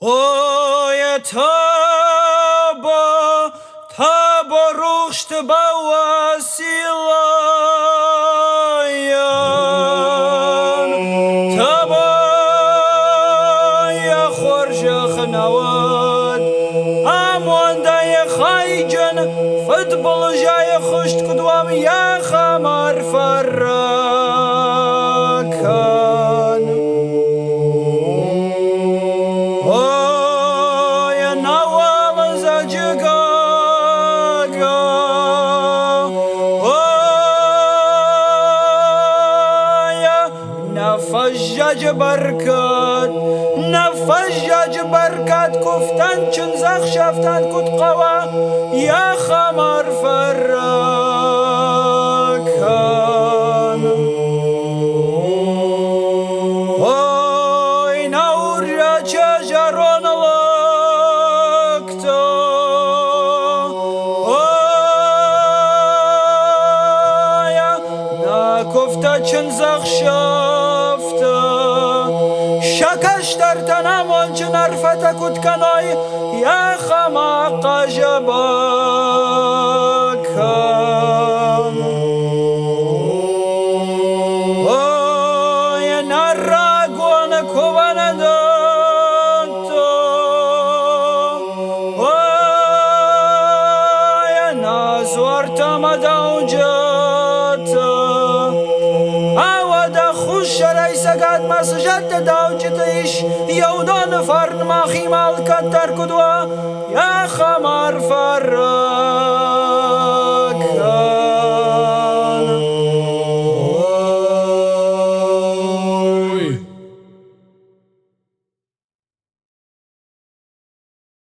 اوی تابا رخشت با وسیلاین تابا یا خورش خنواد امان دای خایجن فوتبال جای خشت کدوام یا خمار فراکان اوی نوال زجگاگا اوی نفجج برکت کفتن چون زخ شفتن کد قوا یا خمار فراکان اوی نور را چجران لکتا اوی نکفتا چون زخ شفتا شکش در تنم آنچه نرفت کد کنای یا خما قجبا کن اوی نرگون کواندانتو اوی نازورتم دوجتا خوش رای سگاد مسجد داوجت ایش یودان فرن ما خیمال کتر کدوا یا خمار فرا